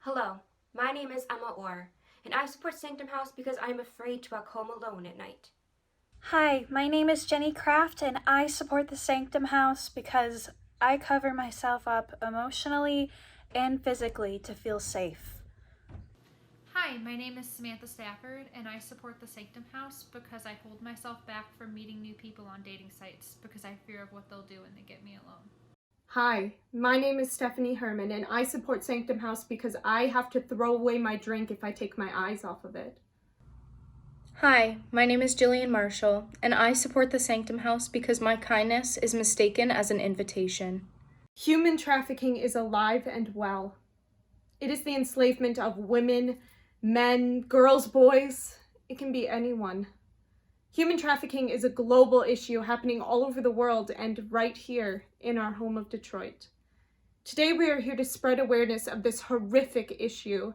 Hello, my name is Emma Orr, and I support Sanctum House because I am afraid to walk home alone at night. Hi, my name is Jenny Kraft, and I support the Sanctum House because I cover myself up emotionally and physically to feel safe. Hi, my name is Samantha Stafford, and I support the Sanctum House because I hold myself back from meeting new people on dating sites because I fear of what they'll do when they get me alone. Hi, my name is Stephanie Herman, and I support Sanctum House because I have to throw away my drink if I take my eyes off of it. Hi, my name is Jillian Marshall, and I support the Sanctum House because my kindness is mistaken as an invitation. Human trafficking is alive and well. It is the enslavement of women, men, girls, boys. It can be anyone. Human trafficking is a global issue happening all over the world and right here in our home of Detroit. Today we are here to spread awareness of this horrific issue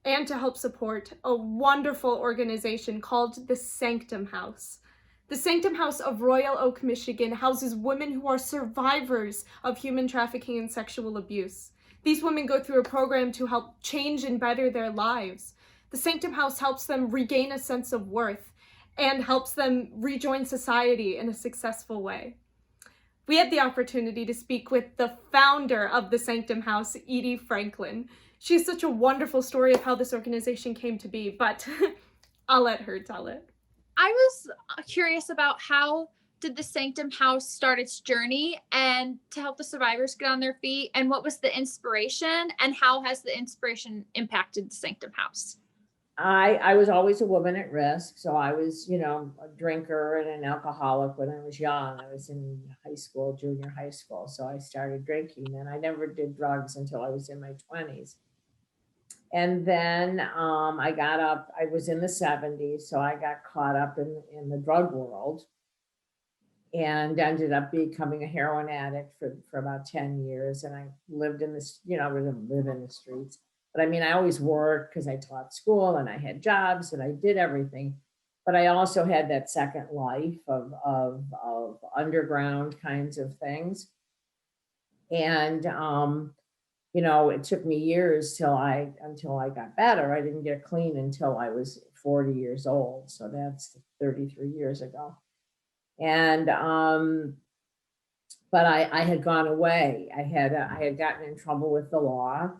and to help support a wonderful organization called the Sanctum House. The Sanctum House of Royal Oak, Michigan houses women who are survivors of human trafficking and sexual abuse. These women go through a program to help change and better their lives. The Sanctum House helps them regain a sense of worth and helps them rejoin society in a successful way. We had the opportunity to speak with the founder of the Sanctum House, Edie Franklin. She has such a wonderful story of how this organization came to be, but I'll let her tell it. I was curious about how did the Sanctum House start its journey and to help the survivors get on their feet, and what was the inspiration, and how has the inspiration impacted the Sanctum House? I was always a woman at risk. So I was, a drinker and an alcoholic when I was young. I was in high school, junior high school. So I started drinking. And I never did drugs until I was in my 20s. And then I got up, I was in the 70s. So I got caught up in the drug world and ended up becoming a heroin addict for about 10 years. And I lived in this, I didn't live in the streets. But I mean, I always worked because I taught school and I had jobs and I did everything. But I also had that second life of underground kinds of things. And, it took me years until I got better. I didn't get clean until I was 40 years old. So that's 33 years ago. And, but I had gone away. I had gotten in trouble with the law.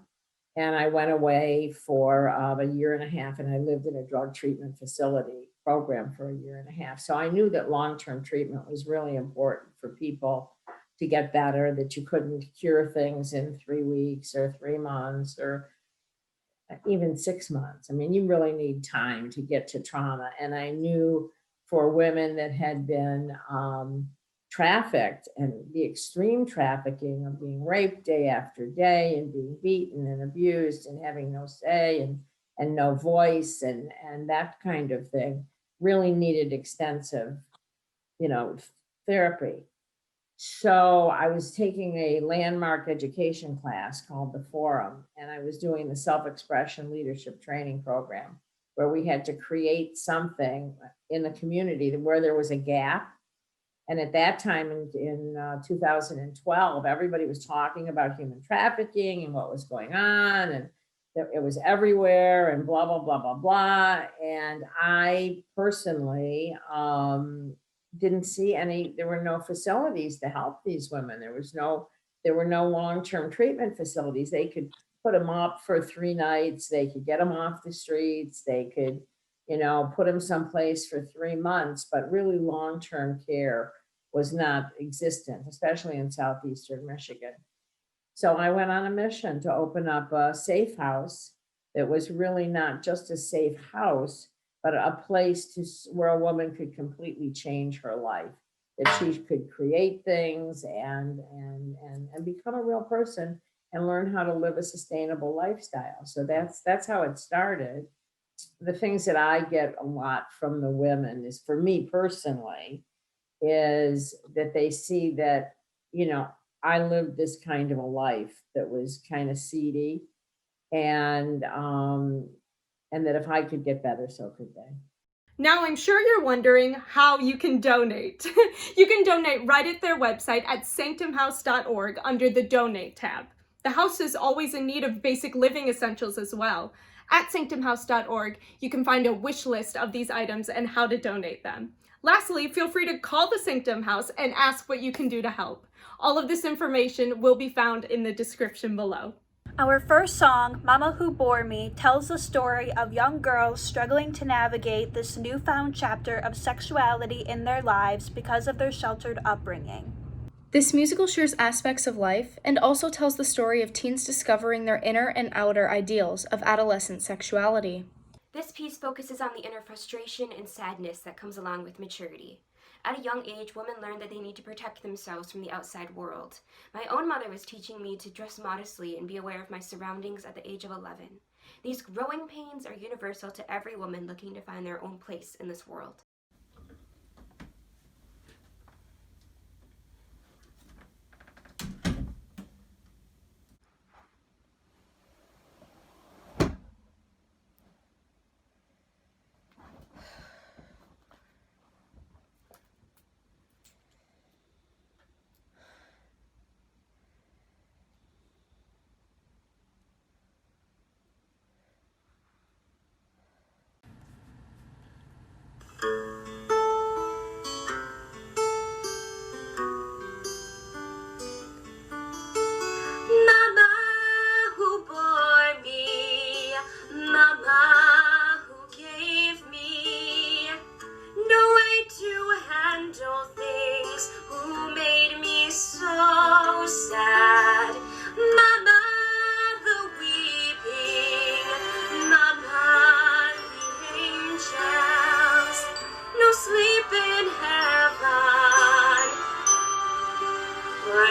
And I went away for a year and a half, and I lived in a drug treatment facility program for a year and a half. So I knew that long-term treatment was really important for people to get better, that you couldn't cure things in 3 weeks or 3 months or even 6 months. I mean, you really need time to get to trauma. And I knew for women that had been trafficked and the extreme trafficking of being raped day after day and being beaten and abused and having no say and no voice and that kind of thing really needed extensive, therapy. So I was taking a landmark education class called the Forum, and I was doing the self-expression leadership training program where we had to create something in the community where there was a gap. And at that time in 2012, everybody was talking about human trafficking and what was going on, and it was everywhere and blah, blah, blah, blah, blah. And I personally didn't see any, there were no facilities to help these women. There were no long-term treatment facilities. They could put them up for 3 nights. They could get them off the streets. They could, put them someplace for 3 months, but really long-term care was not existent, especially in southeastern Michigan. So I went on a mission to open up a safe house that was really not just a safe house, but a place where a woman could completely change her life, that she could create things and become a real person and learn how to live a sustainable lifestyle. So that's how it started. The things that I get a lot from the women is, for me personally, is that they see that, I lived this kind of a life that was kind of seedy, and that if I could get better, so could they. Now, I'm sure you're wondering how you can donate. You can donate right at their website at sanctumhouse.org under the Donate tab. The house is always in need of basic living essentials as well. At sanctumhouse.org, you can find a wish list of these items and how to donate them. Lastly, feel free to call the Sanctum House and ask what you can do to help. All of this information will be found in the description below. Our first song, Mama Who Bore Me, tells the story of young girls struggling to navigate this newfound chapter of sexuality in their lives because of their sheltered upbringing. This musical shares aspects of life and also tells the story of teens discovering their inner and outer ideals of adolescent sexuality. This piece focuses on the inner frustration and sadness that comes along with maturity. At a young age, women learn that they need to protect themselves from the outside world. My own mother was teaching me to dress modestly and be aware of my surroundings at the age of 11. These growing pains are universal to every woman looking to find their own place in this world. Mama who bore me, Mama who gave me no way to handle things, who made me so sad. Mama the weeping, Mama the angels, no sleep in heaven or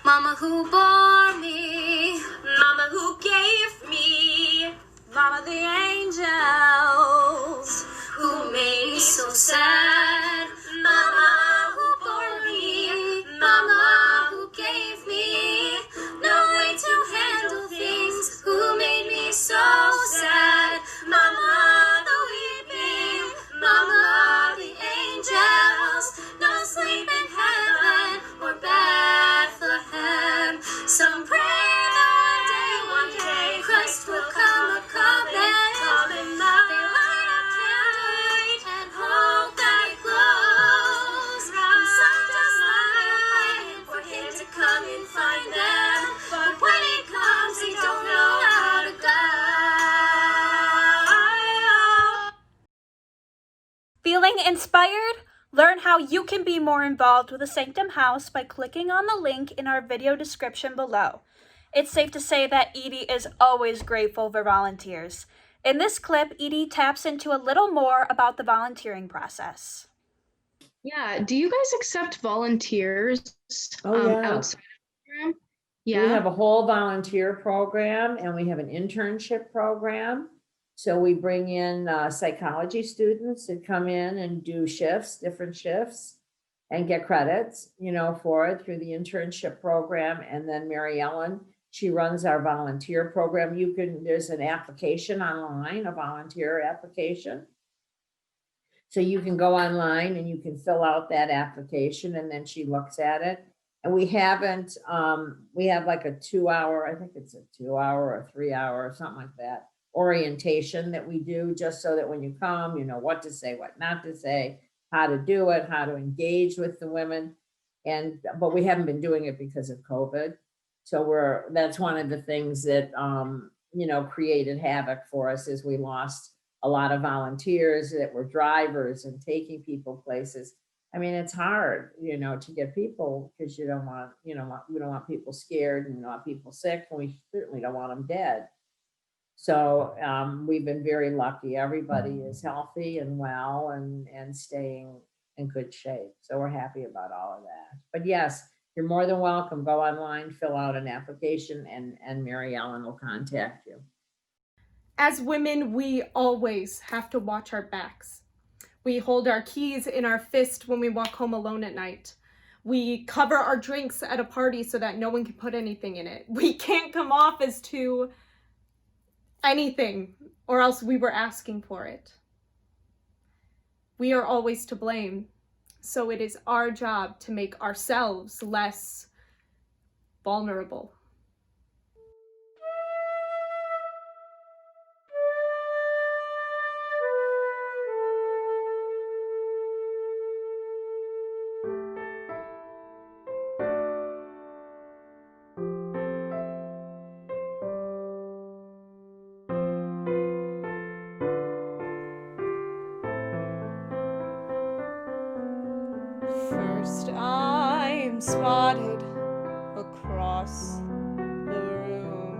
Mama who bore me, Mama who gave me, Mama the angels, who made me so sad. Mama who bore me, Mama who gave me no way to handle things, who made me so sad. Mama the weeping, Mama the angels, no sleep in heaven or Bethlehem. Some pray that one day, Christ will come a-coming. They light a candle and hope that it glows. And some just lie and praying for him to come and find them. But when he comes, they don't know how to go. Feeling inspired? Learn how you can be more involved with the Sanctum House by clicking on the link in our video description below. It's safe to say that Edie is always grateful for volunteers. In this clip, Edie taps into a little more about the volunteering process. Yeah. Do you guys accept volunteers Oh, yeah. outside of the program? We have a whole volunteer program and we have an internship program. So we bring in psychology students that come in and do shifts, different shifts, and get credits, for it through the internship program. And then Mary Ellen, she runs our volunteer program. There's an application online, a volunteer application. So you can go online and you can fill out that application and then she looks at it. And we have like a 2-hour, I think it's a 2-hour or 3-hour or something like that, orientation that we do just so that when you come, you know what to say, what not to say, how to do it, how to engage with the women. But we haven't been doing it because of COVID. So that's one of the things that, created havoc for us is we lost a lot of volunteers that were drivers and taking people places. I mean, it's hard, to get people because we don't want people scared and we don't want people sick and we certainly don't want them dead. So we've been very lucky. Everybody is healthy and well and staying in good shape. So we're happy about all of that. But yes, you're more than welcome. Go online, fill out an application, and Mary Ellen will contact you. As women, we always have to watch our backs. We hold our keys in our fist when we walk home alone at night. We cover our drinks at a party so that no one can put anything in it. We can't come off as too anything, or else we were asking for it. We are always to blame. So it is our job to make ourselves less vulnerable. First I'm spotted across the room,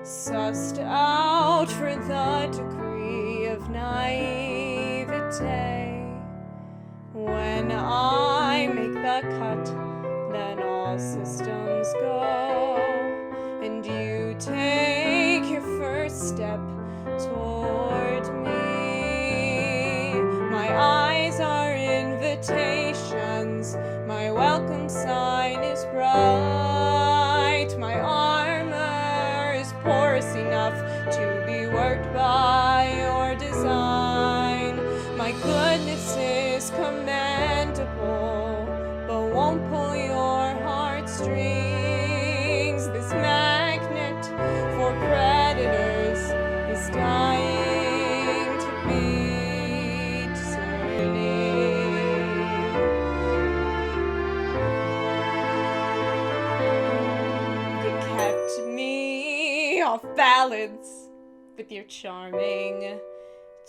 sussed out for the degree of naivete. When I make the cut, then all systems go, and you take your first step toward me. My eyes are invitations, my welcome sign is bright, my armor is porous enough to be worked by your design. My goodness is commendable, but won't pull your heartstrings. This magnet for predators is dying to be discerning. You kept me off balance with your charming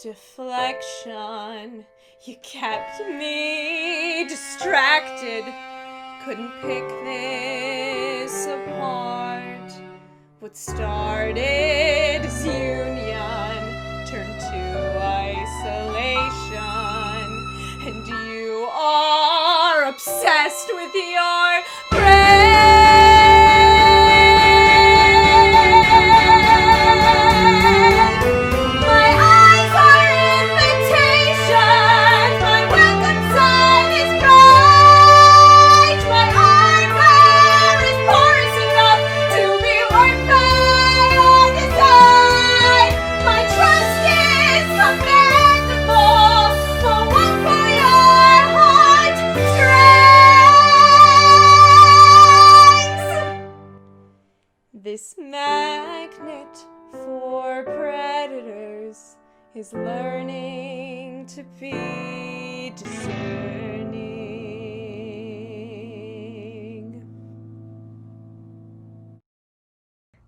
deflection. You kept me distracted, couldn't pick this apart. What started as union turned to isolation, and you are obsessed with your my eyes are invitations, my welcome sign is bright, my armor is porous enough to be worked by your design. My trust is commendable, but won't pull your heartstrings. This magnet for predators is learning to be discerning.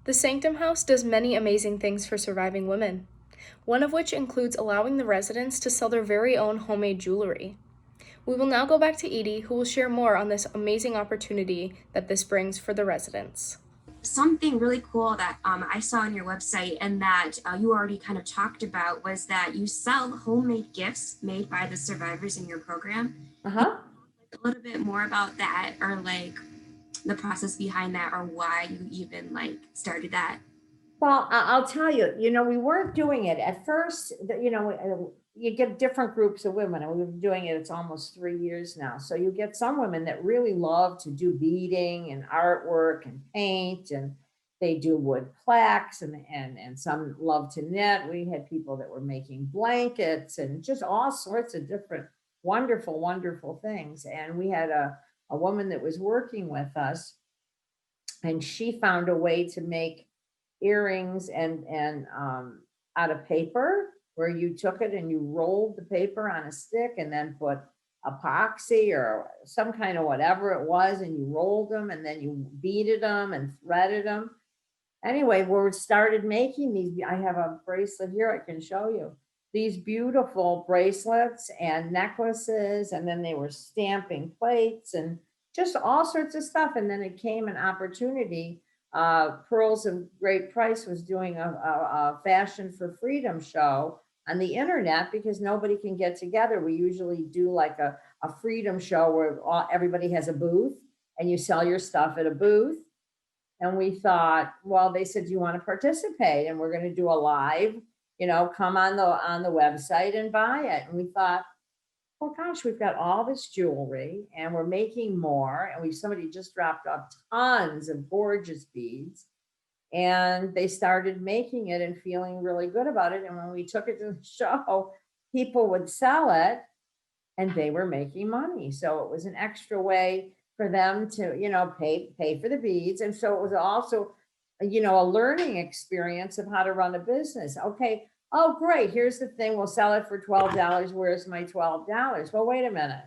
The Sanctum House does many amazing things for surviving women, one of which includes allowing the residents to sell their very own homemade jewelry. We will now go back to Edie, who will share more on this amazing opportunity that this brings for the residents. Something really cool that I saw on your website and that you already kind of talked about was that you sell homemade gifts made by the survivors in your program. Uh-huh. A little bit more about that, or like the process behind that, or why you even like started that. Well, I'll tell you, we weren't doing it at first. You get different groups of women, and we've been doing it, it's almost 3 years now. So you get some women that really love to do beading and artwork and paint, and they do wood plaques, and some love to knit. We had people that were making blankets and just all sorts of different wonderful, wonderful things. And we had a woman that was working with us, and she found a way to make earrings and out of paper, where you took it and you rolled the paper on a stick and then put epoxy or some kind of whatever it was, and you rolled them and then you beaded them and threaded them. Anyway, we started making these. I have a bracelet here I can show you. These beautiful bracelets and necklaces, and then they were stamping plates and just all sorts of stuff. And then it came an opportunity. Pearls of Great Price was doing a Fashion for Freedom show on the internet, because nobody can get together. We usually do like a freedom show where everybody has a booth and you sell your stuff at a booth. And we thought, well, they said, do you want to participate? And we're going to do a live, come on the website and buy it. And we thought, well, gosh, we've got all this jewelry and we're making more. And somebody just dropped off tons of gorgeous beads, and they started making it and feeling really good about it. And when we took it to the show, people would sell it and they were making money. So it was an extra way for them to, pay for the beads. And so it was also, a learning experience of how to run a business. Okay. Oh, great. Here's the thing. We'll sell it for $12. Where's my $12? Well, wait a minute.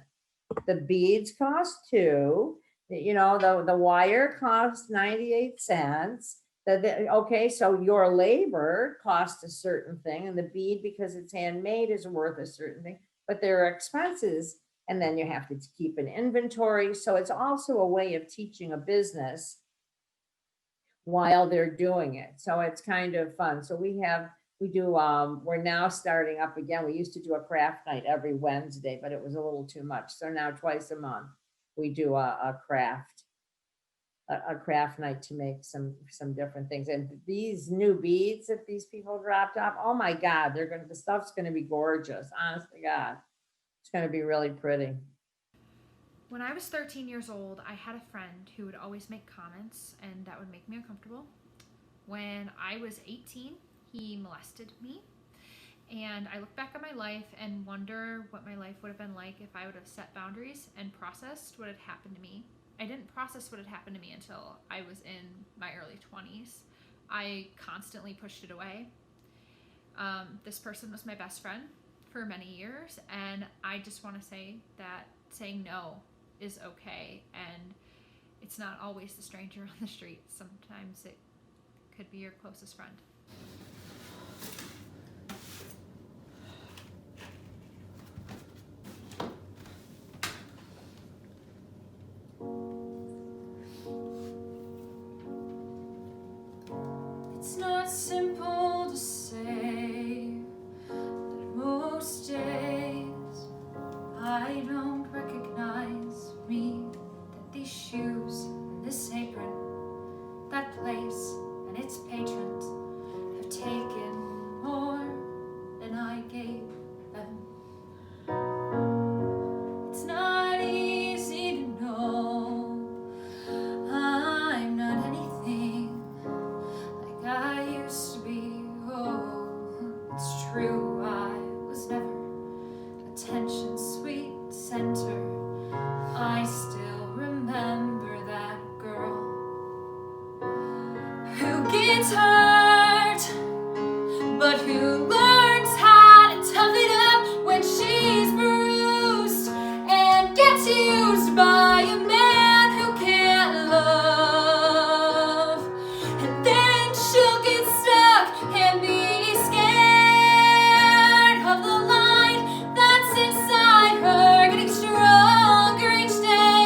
The beads cost $2. The wire costs 98 cents. Okay, so your labor costs a certain thing, and the bead, because it's handmade, is worth a certain thing, but there are expenses, and then you have to keep an inventory. So it's also a way of teaching a business while they're doing it. So it's kind of fun. So we're now starting up again. We used to do a craft night every Wednesday, but it was a little too much. So now twice a month, we do a craft night to make some different things. And these new beads that these people dropped off, oh my God, the stuff's gonna be gorgeous. Honest to God, it's gonna be really pretty. When I was 13 years old, I had a friend who would always make comments, and that would make me uncomfortable. When I was 18, he molested me. And I look back at my life and wonder what my life would have been like if I would have set boundaries and processed what had happened to me. I didn't process what had happened to me until I was in my early 20s. I constantly pushed it away. This person was my best friend for many years, and I just want to say that saying no is okay, and it's not always the stranger on the street. Sometimes it could be your closest friend. It's not simple to say that most days I don't recognize me, that these shoes and this apron, that place and its patrons have taken more than I gave them. It's not easy to know I'm not anything like I used to be. Oh, it's true, I was never attention's sweet center. I still remember that girl who gets hurt, but who learns how to tough it up when she's bruised and gets used by a man who can't love. And then she'll get stuck and be scared of the light that's inside her, getting stronger each day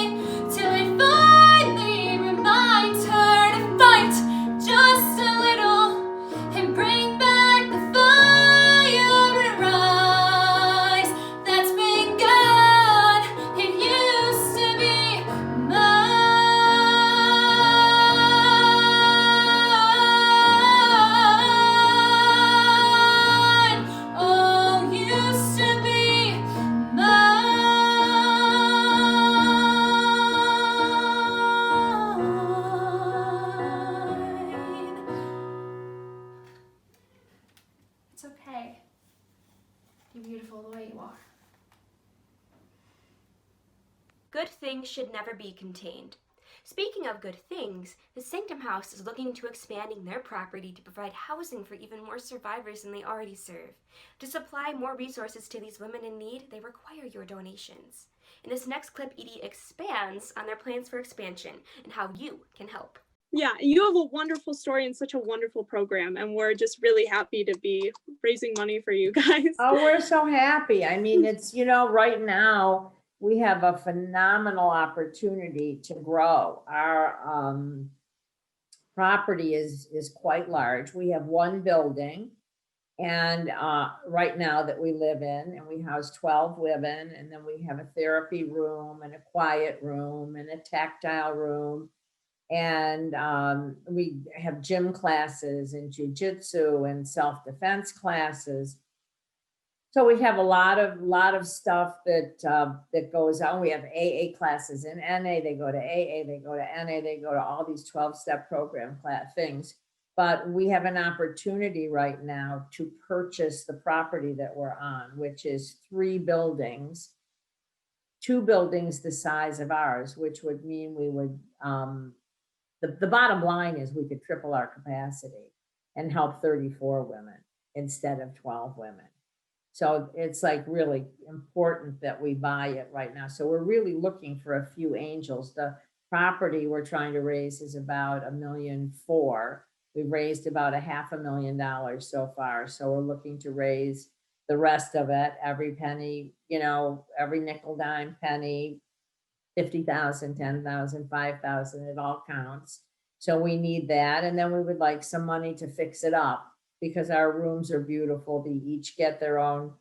till it finally reminds her to fight just a little and bring back the fire and rise that's been gone. It used to be mine. Oh, used to be mine. It's okay. You're beautiful the way you are. Good things should never be contained. Speaking of good things, the Sanctum House is looking into expanding their property to provide housing for even more survivors than they already serve. To supply more resources to these women in need, they require your donations. In this next clip, Edie expands on their plans for expansion and how you can help. Yeah, you have a wonderful story and such a wonderful program, and we're just really happy to be raising money for you guys. Oh, we're so happy. I mean, it's, right now we have a phenomenal opportunity to grow. Our property is quite large. We have one building, and right now that we live in, and we house 12 women, and then we have a therapy room and a quiet room and a tactile room. And we have gym classes and jujitsu and self-defense classes. So we have a lot of stuff that goes on. We have AA classes in NA. They go to AA. They go to NA. They go to all these 12-step program class things. But we have an opportunity right now to purchase the property that we're on, which is 3 buildings. 2 buildings the size of ours, which would mean we would, the bottom line is we could triple our capacity and help 34 women instead of 12 women. So it's like really important that we buy it right now. So we're really looking for a few angels. The property we're trying to raise is about $1.4 million. We've raised about $500,000 so far. So we're looking to raise the rest of it, every penny, every nickel, dime, penny, 50,000, 10,000, 5,000, it all counts. So we need that. And then we would like some money to fix it up because our rooms are beautiful. They each get their own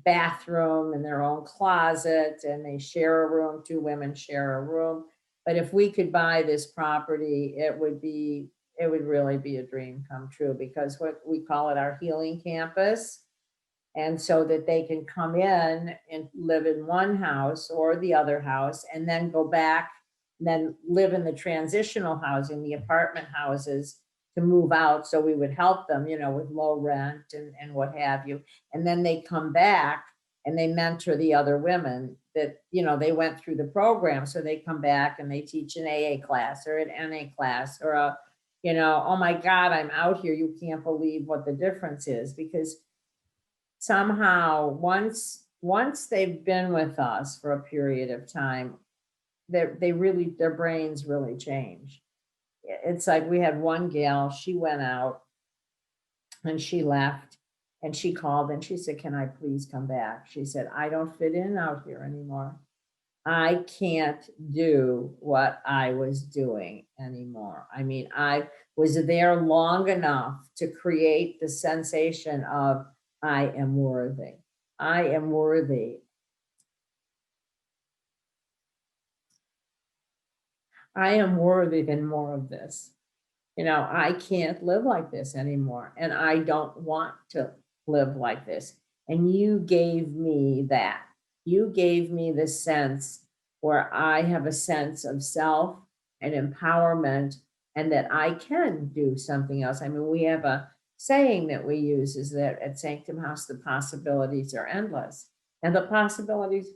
bathroom and their own closet, and they share a room. 2 women share a room. But if we could buy this property, it would really be a dream come true, because what we call it our healing campus. And so that they can come in and live in one house or the other house and then go back, and then live in the transitional housing, the apartment houses, to move out. So we would help them, with low rent and what have you. And then they come back and they mentor the other women that, they went through the program. So they come back and they teach an AA class or an NA class or oh my God, I'm out here. You can't believe what the difference is, because somehow once they've been with us for a period of time, their brains really change. It's like we had one gal, she went out and she left and she called and she said, "Can I please come back?" She said, "I don't fit in out here anymore. I can't do what I was doing anymore. I mean, I was there long enough to create the sensation of I am worthy. I am worthy. I am worthy than more of this. I can't live like this anymore, and I don't want to live like this." And you gave me that. You gave me the sense where I have a sense of self and empowerment, and that I can do something else. I mean, we have a saying that we use is that at Sanctum House, the possibilities are endless. And the possibilities,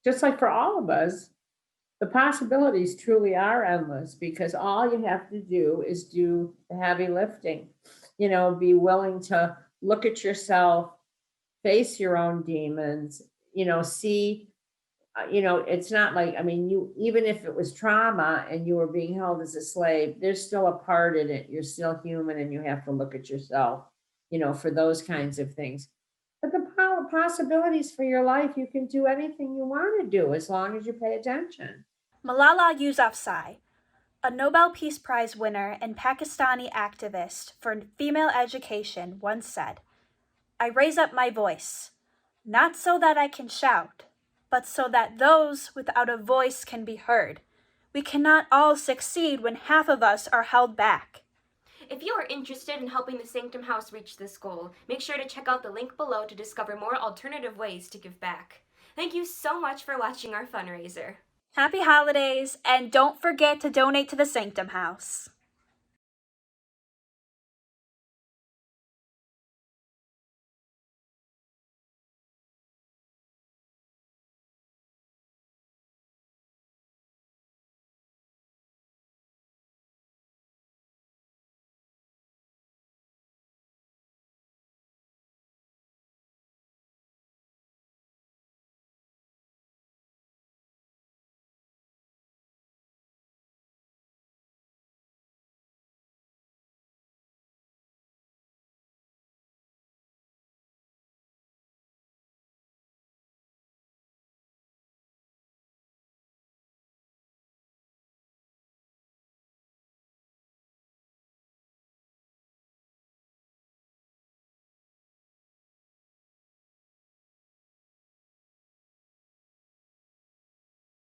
just like for all of us, the possibilities truly are endless, because all you have to do is do the heavy lifting, be willing to look at yourself, face your own demons, see, it's not like, I mean, even if it was trauma and you were being held as a slave, there's still a part in it. You're still human and you have to look at yourself, for those kinds of things. But the possibilities for your life, you can do anything you want to do as long as you pay attention. Malala Yousafzai, a Nobel Peace Prize winner and Pakistani activist for female education, once said, "I raise up my voice, not so that I can shout, but so that those without a voice can be heard. We cannot all succeed when half of us are held back." If you are interested in helping the Sanctum House reach this goal, make sure to check out the link below to discover more alternative ways to give back. Thank you so much for watching our fundraiser. Happy holidays, and don't forget to donate to the Sanctum House.